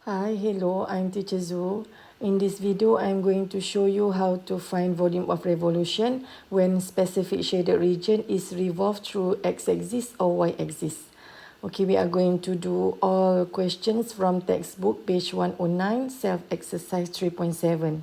Hi, hello, I'm Teacher Zhu. In this video, I'm going to show you how to find volume of revolution when specific shaded region is revolved through x-axis or y-axis. Okay, we are going to do all questions from textbook page 109, self-exercise 3.7.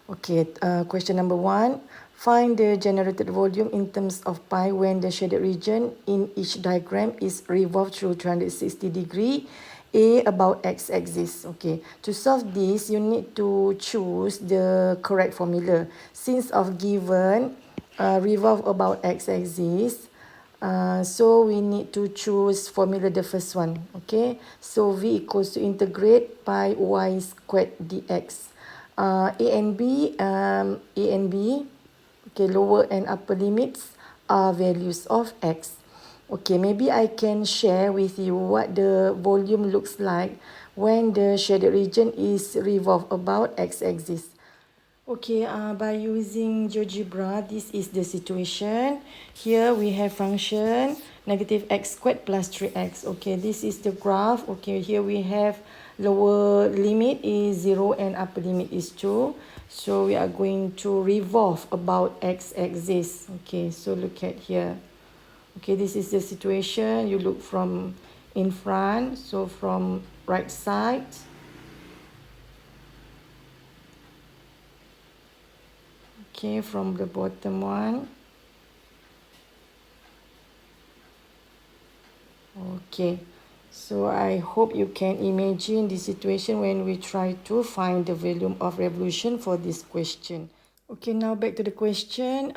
Okay, question number 1. Find the generated volume in terms of pi when the shaded region in each diagram is revolved through 360 degree A about x-axis. Okay, to solve this, you need to choose the correct formula. Since of given revolve about x-axis, so we need to choose formula the first one. Okay, so V equals to integrate pi y squared dx. A and B, okay, lower and upper limits are values of x. Okay, maybe I can share with you what the volume looks like when the shaded region is revolved about x-axis. Okay, by using GeoGebra, this is the situation. Here we have function negative x squared plus 3x. Okay, this is the graph. Okay, here we have lower limit is 0 and upper limit is 2. So we are going to revolve about x-axis. Okay, so look at here. Okay, this is the situation. You look from in front, so from right side. Okay, from the bottom one. Okay, so I hope you can imagine the situation when we try to find the volume of revolution for this question. Okay, now back to the question.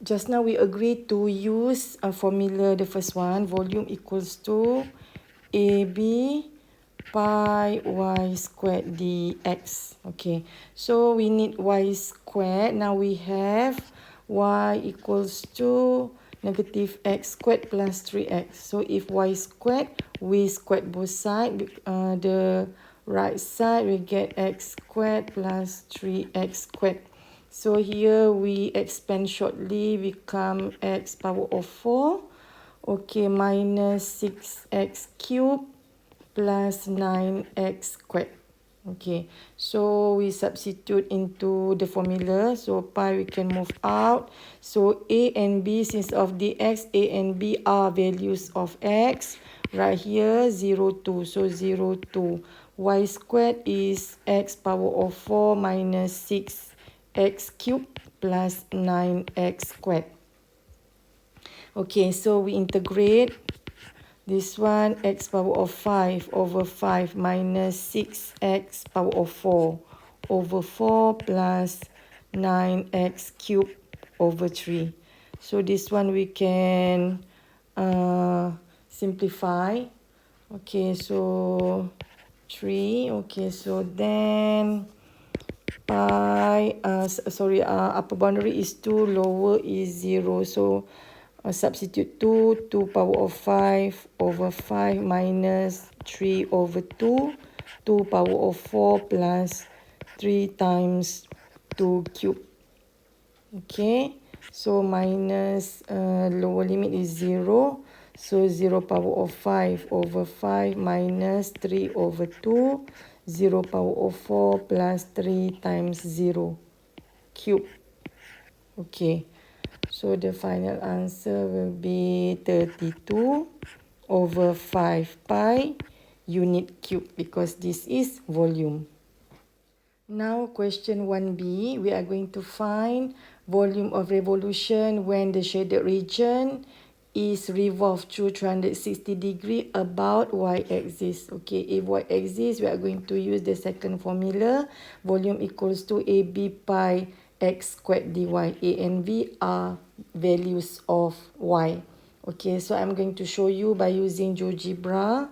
Just now we agreed to use a formula, the first one, volume equals to AB pi y squared dx. Okay, so we need y squared. Now we have y equals to negative x squared plus 3x. So if y squared, we squared both sides. The right side we get x squared plus 3x squared. So here we expand shortly, become x power of 4. Okay, minus 6x cubed plus 9x squared. Okay, so we substitute into the formula. So pi we can move out. So a and b, since of dx, a and b are values of x. Right here 0, 2. So 0, 2. Y squared is x power of 4 minus 6x cubed plus 9x squared. Okay, so we integrate. This one, x power of 5 over 5 minus 6x power of 4 over 4 plus 9x cubed over 3. So this one we can simplify. Okay, so 3. Okay, so then pi, upper boundary is 2, lower is 0. So substitute 2 power of 5 over 5 minus 3 over 2, 2 power of 4 plus 3 times 2 cube. Okay, so minus lower limit is 0. So 0 power of 5 over 5 minus 3 over 2, 0 power of 4 plus 3 times 0 cube. Okay, so the final answer will be 32 over 5 pi unit cube, because this is volume. Now question 1b, we are going to find volume of revolution when the shaded region is revolved through 360 degree about y-axis. Okay, if y-axis, we are going to use the second formula. Volume equals to AB pi x squared dy. A and V are values of y. Okay, so I'm going to show you by using GeoGebra.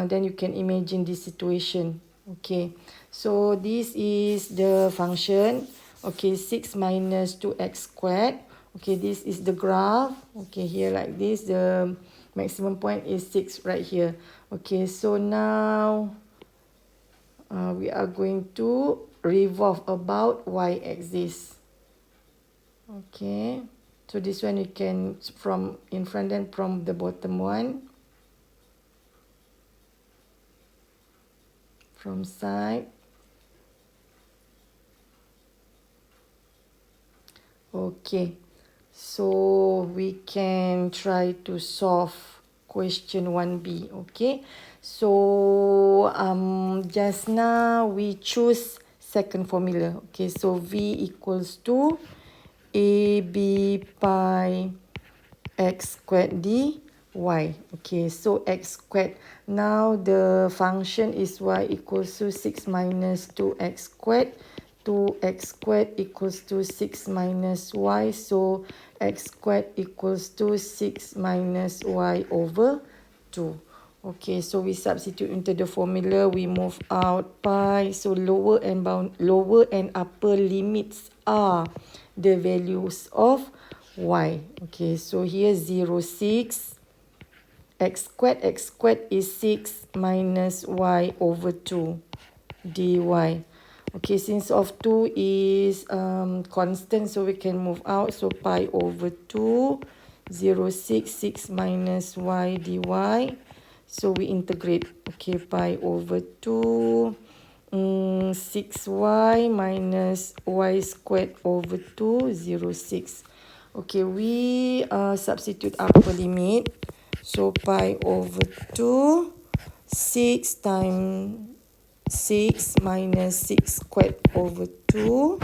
Then you can imagine this situation. Okay, so this is the function. Okay, 6 minus 2x squared. Okay, this is the graph. Okay, here like this, the maximum point is 6 right here. Okay, so now we are going to revolve about y-axis. Okay, so this one you can from in front and from the bottom one. from side. Okay, so we can try to solve question 1b. Okay, so just now we choose second formula. Okay, so v equals to ab pi x squared dy. Okay, so x squared. Now the function is y equals to 6 minus 2x squared. 2x squared equals to 6 minus y. So x squared equals to 6 minus y over 2. Okay, so we substitute into the formula. We move out pi. So lower and upper limits are the values of y. Okay, so here 0, 6. X squared is 6 minus y over 2 dy. Okay, since of 2 is constant, so we can move out. So pi over 2, 0, 6, 6 minus y dy. So we integrate. Okay, pi over 2, 6y minus y squared over 2, 0, 6. Okay, we substitute upper limit. So pi over 2, 6 times 6 minus 6 squared over 2.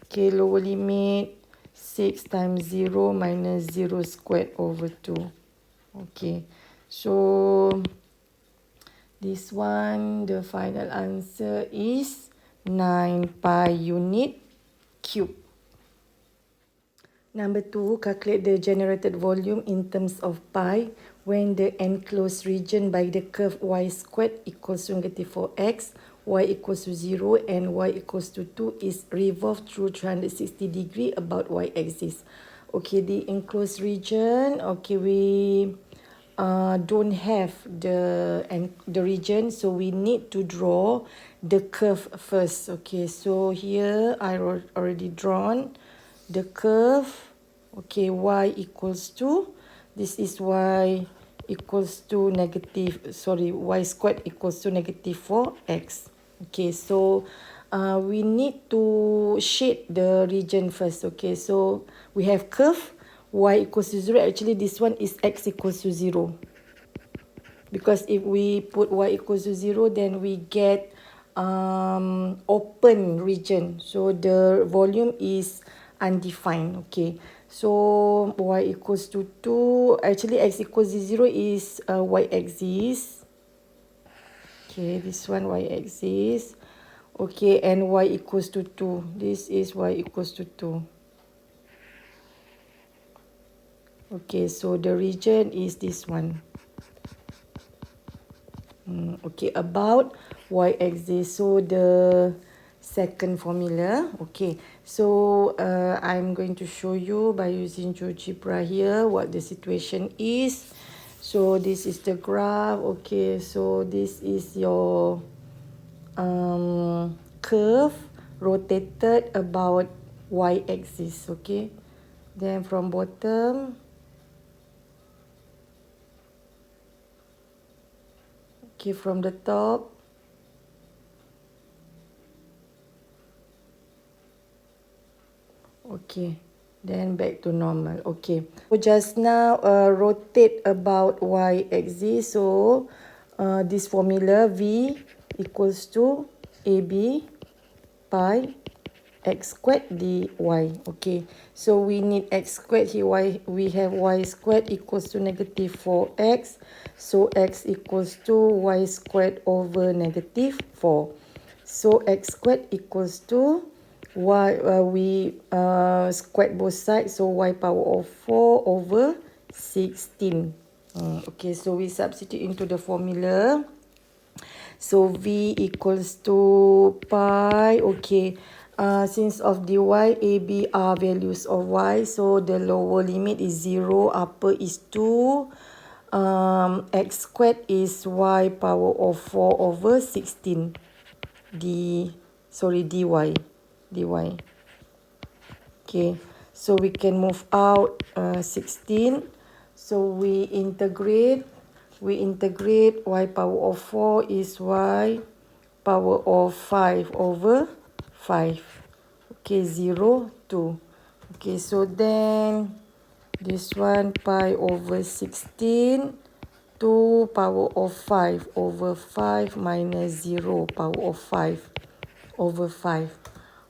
Okay, lower limit 6 times 0 minus 0 squared over 2. Okay, so this one, the final answer is 9 pi unit cube. Number 2, calculate the generated volume in terms of pi when the enclosed region by the curve y squared equals to negative 4x, y equals to 0 and y equals to 2 is revolved through 360 degree about y-axis. Okay, the enclosed region, okay, we don't have the region, so we need to draw the curve first. Okay, so here I already drawn the curve. Okay, y equals to, this is y equals to y squared equals to negative 4x. Okay, so we need to shade the region first. Okay, so we have curve y equals to 0. Actually, this one is x equals to 0. Because if we put y equals to 0, then we get open region. So the volume is undefined. Okay, so y equals to 2. Actually, x equals to 0 is y-axis. Okay, this one y-axis. Okay, and y equals to 2. This is y equals to 2. Okay, so the region is this one. Okay, about y-axis. So the second formula. Okay, so I'm going to show you by using GeoGebra here what the situation is. So this is the graph. Okay, so this is your curve rotated about y-axis. Okay, then from bottom, okay, from the top, okay, then back to normal. Okay, so just now rotate about y-axis. So this formula v equals to ab pi x squared dy. Okay, so we need x squared here. We have y squared equals to negative 4x. So x equals to y squared over negative 4. So x squared equals to y, we squared both sides. So y power of 4 over 16. Okay, so we substitute into the formula. So v equals to pi. Okay, since of dy, ab are values of y, so the lower limit is 0, upper is 2. X squared is y power of 4 over 16 dy. Okay, so we can move out 16. So we integrate y power of 4 is y power of 5 over 5. Okay, 0, 2. Okay, so then this one pi over 16, 2 power of 5 over 5 minus 0 power of 5 over 5.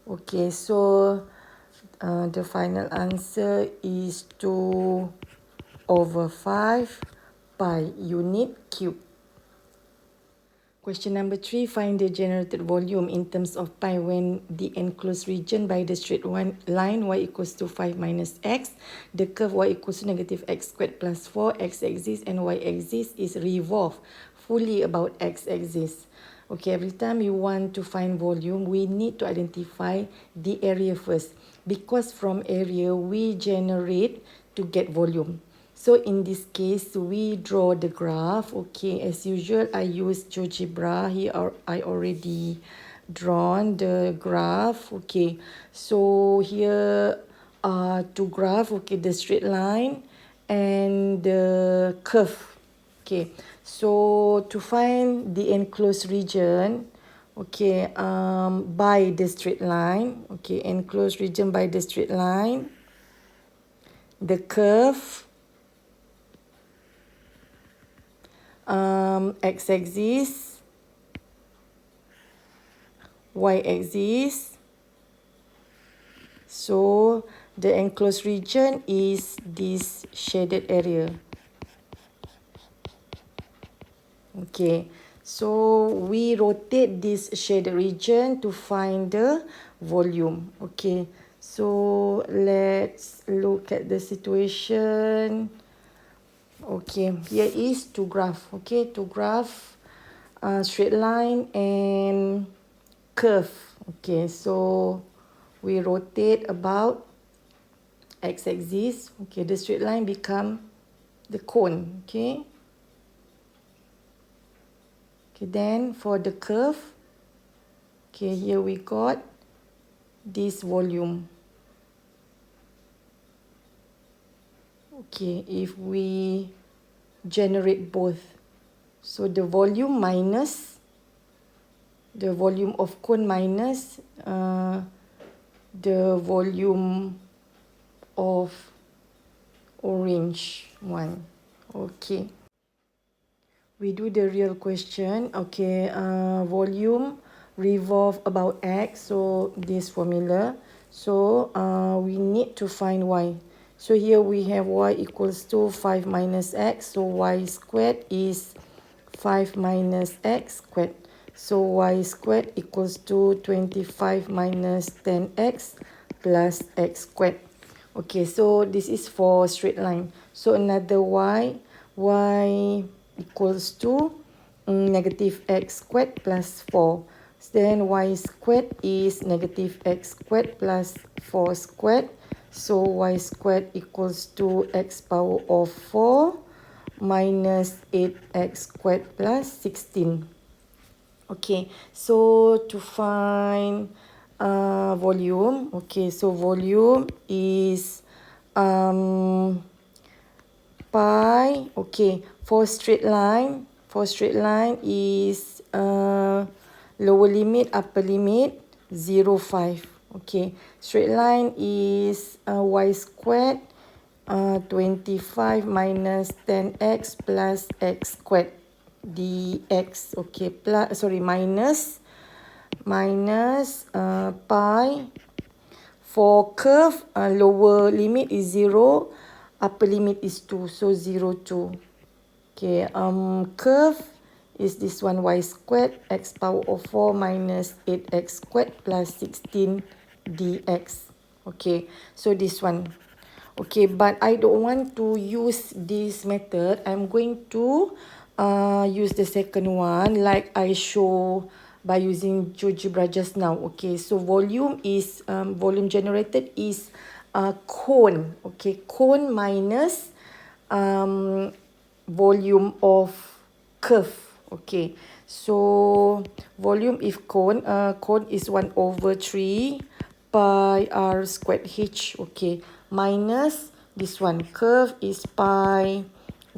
Okay, so the final answer is 2 over 5 pi unit cube. Question number 3, find the generated volume in terms of pi when the enclosed region by the straight line y equals to 5 minus x, the curve y equals to negative x squared plus 4, x-axis and y-axis is revolved fully about x-axis. Okay, every time you want to find volume, we need to identify the area first, because from area we generate to get volume. So in this case, we draw the graph. Okay, as usual, I use GeoGebra. Here I already drawn the graph. Okay, so here are two graph. Okay, the straight line and the curve. Okay, so to find the enclosed region, okay, by the straight line. Okay, enclosed region by the straight line, the curve, x-axis, y-axis. So the enclosed region is this shaded area. Okay, so we rotate this shaded region to find the volume. Okay, so let's look at the situation. Okay, here is two graph. Okay, two graph, straight line and curve. Okay, so we rotate about x-axis. Okay, the straight line become the cone. Okay. Okay, then for the curve, okay, here we got this volume. Okay, if we generate both, so the volume minus the volume of cone minus the volume of orange one. Okay, we do the real question. Okay, volume revolve about x, so this formula. So we need to find y. So here we have y equals to 5 minus x, so y squared is 5 minus x squared. So y squared equals to 25 minus 10x plus x squared. Okay, so this is for straight line. So another y equals to negative x squared plus 4. Then y squared is negative x squared plus 4 squared. So y squared equals to x power of 4 minus 8x squared plus 16. Okay, so to find volume, okay, so volume is pi. Okay, for straight line is lower limit, upper limit 0, 5. Okay, straight line is y squared 25 minus 10x plus x squared dx. Okay, plus, sorry, minus pi. For curve, lower limit is 0, upper limit is 2, so 0, 2. Okay, curve is this one, y squared x power of 4 minus 8x squared plus 16 dx. Okay, so this one. Okay, but I don't want to use this method. I'm going to use the second one like I show by using GeoGebra just now. Okay, so volume is volume generated is cone. Okay, cone minus volume of curve. Okay, so volume if cone is 1 over 3 pi r squared h. Okay, minus this one, curve is pi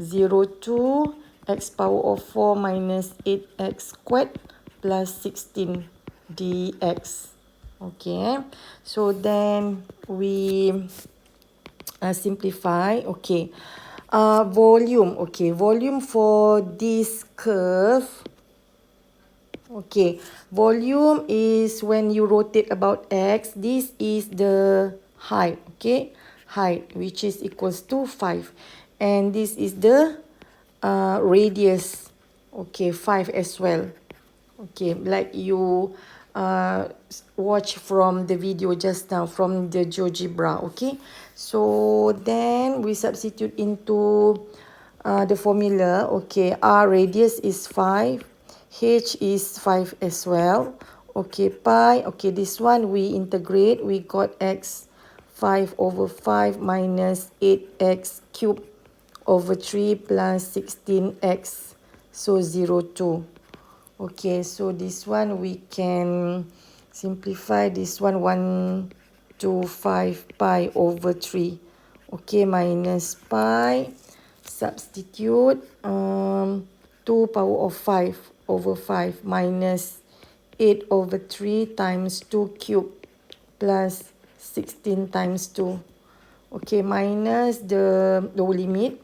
0 to x power of 4 minus 8x squared plus 16 dx. Okay, so then we simplify. Okay, volume. Okay, volume for this curve. Okay, volume is when you rotate about x. This is the height. Okay, height, which is equals to 5. And this is the radius. Okay, 5 as well. Okay, like you watch from the video just now from the GeoGebra. Okay, so then we substitute into the formula. Okay, r radius is 5, h is 5 as well. Okay, pi. Okay, this one we integrate. We got x 5 over 5 minus 8x cubed over 3 plus 16x. So 0, 2. Okay, so this one we can simplify this one 1 to 5 pi over 3. Okay, minus pi. Substitute 2 power of 5 over 5 minus 8 over 3 times 2 cube plus 16 times 2. Okay, minus the lower limit.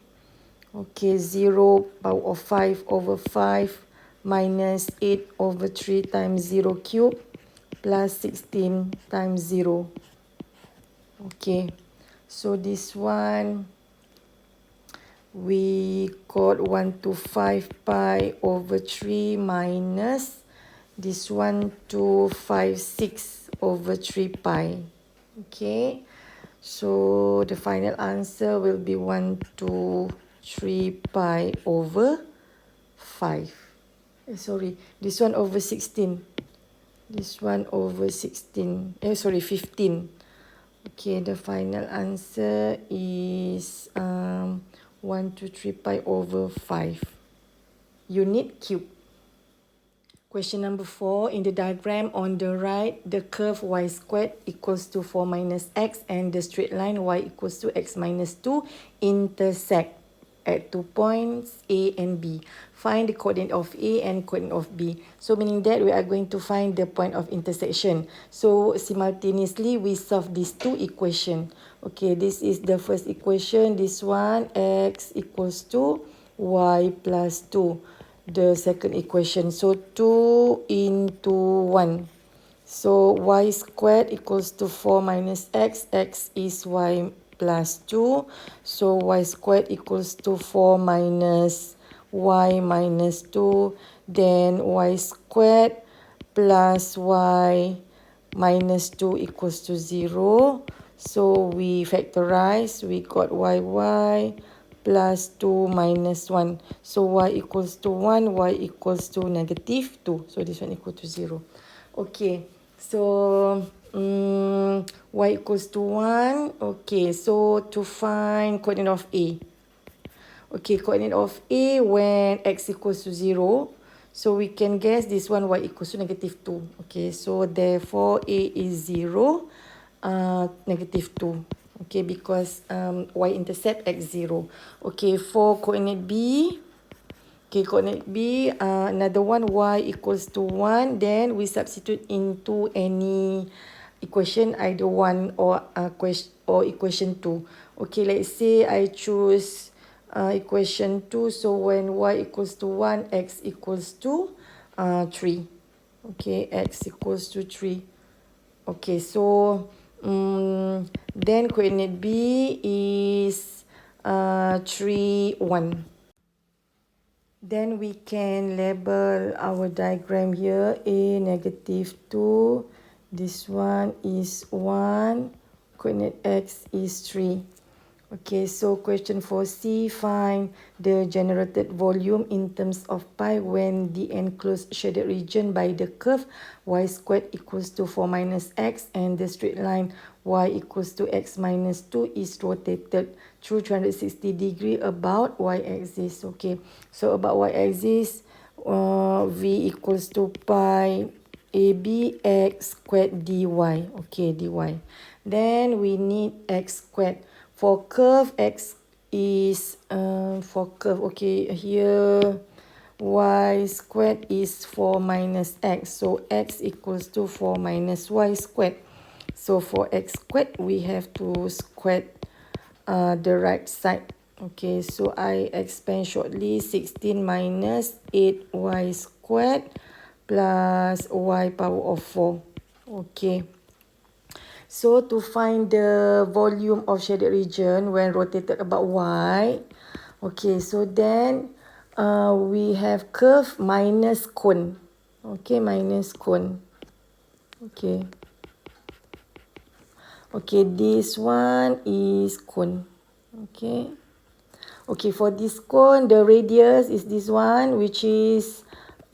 Okay, 0 power of 5 over 5 minus 8 over 3 times 0 cube plus 16 times 0. Okay, so this one we got 1 to 5 pi over 3 minus this one to 5, 6 over 3 pi. Okay, so the final answer will be 1 to 3 pi over 5. Sorry, this one over 16. This one over 16. Sorry, 15. Okay, the final answer is 1 to 3 pi over 5. Unit cube. Question number 4. In the diagram on the right, the curve y squared equals to 4 minus x and the straight line y equals to x minus 2 intersect at 2 points A and B. Find the coordinate of A and coordinate of B. So meaning that we are going to find the point of intersection. So simultaneously we solve these two equations. Okay, this is the first equation. This one, x equals to y plus 2. The second equation. So 2 into 1. So y squared equals to 4 minus x. X is y plus 2. So y squared equals to 4 minus y minus 2. Then y squared plus y minus 2 equals to 0. So we factorize. We got y plus 2 minus 1. So y equals to 1, y equals to negative 2. So this one equal to 0. Okay, so y equals to 1. Okay, so to find coordinate of A. Okay, coordinate of A when x equals to 0. So we can guess this one y equals to negative 2. Okay, so therefore A is 0, negative 2. Okay, because y-intercept x 0. Okay, for coordinate B. Okay, coordinate B, another one y equals to 1. Then we substitute into any equation, either 1 or equation 2. Okay, let's say I choose equation 2. So when y equals to 1, x equals to 3. Okay, x equals to 3. Okay, so then coordinate B is 3, 1. Then we can label our diagram here. A, negative 2. This one is 1. Coordinate x is 3. Okay, so question 4C, find the generated volume in terms of pi when the enclosed shaded region by the curve y squared equals to 4 minus x and the straight line y equals to x minus 2 is rotated through 360 degree about y-axis. Okay, so about y-axis, v equals to pi ab x squared dy. Okay, dy. Then we need x squared. For curve, x is, for curve, okay, here y squared is 4 minus x. So x equals to 4 minus y squared. So for x squared, we have to square the right side. Okay, so I expand shortly. 16 minus 8y squared plus y power of 4. Okay. So to find the volume of shaded region when rotated about y. Okay, so then we have curve minus cone. Okay, minus cone. Okay. Okay, this one is cone. Okay. Okay, for this cone, the radius is this one, which is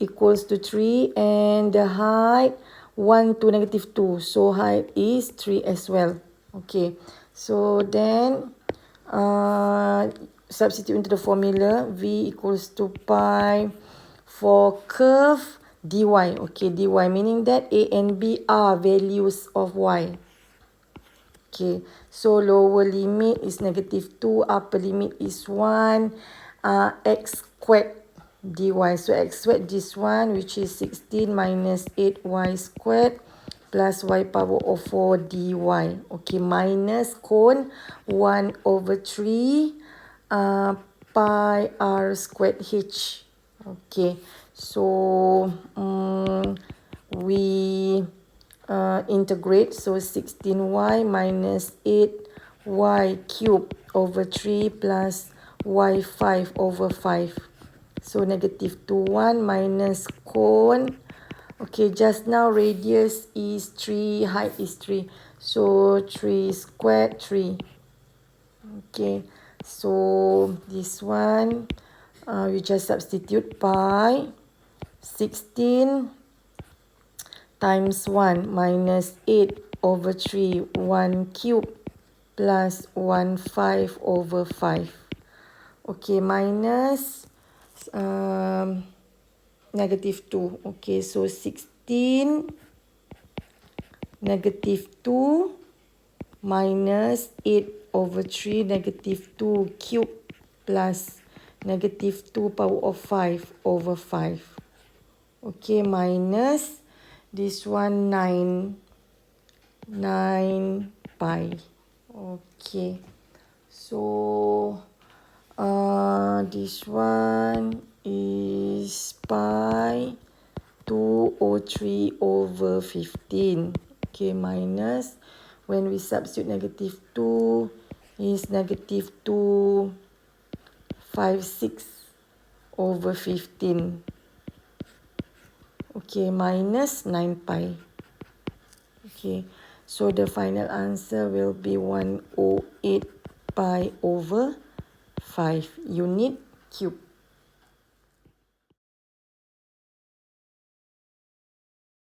equals to 3. And the height, 1 to negative 2. So height is 3 as well. Okay, so then substitute into the formula. V equals to pi for curve dy. Okay, dy meaning that A and B are values of y. Okay, so lower limit is negative 2, upper limit is 1, x squared dy. So x squared this one, which is 16 minus 8y squared plus y power of 4 dy. Okay, minus cone 1 over 3 pi r squared h. Okay, so we integrate. So 16y minus 8y cubed over 3 plus y5 over 5. So negative 2, 1 minus cone. Okay, just now radius is 3, height is 3. So 3 squared 3. Okay, so this one, we just substitute pi 16 times 1 minus 8 over 3, 1 cube plus 1 5 over 5. Okay, minus negative 2. Okay, so 16 negative 2 minus 8 over 3 negative 2 cube plus negative 2 power of 5 over 5. Okay, minus this one 9 pi. Okay, so this one is pi 203 over 15. Okay, minus when we substitute negative 2 is negative 256 over 15. Okay, minus 9 pi. Okay, so the final answer will be 108 pi over 5 unit cube.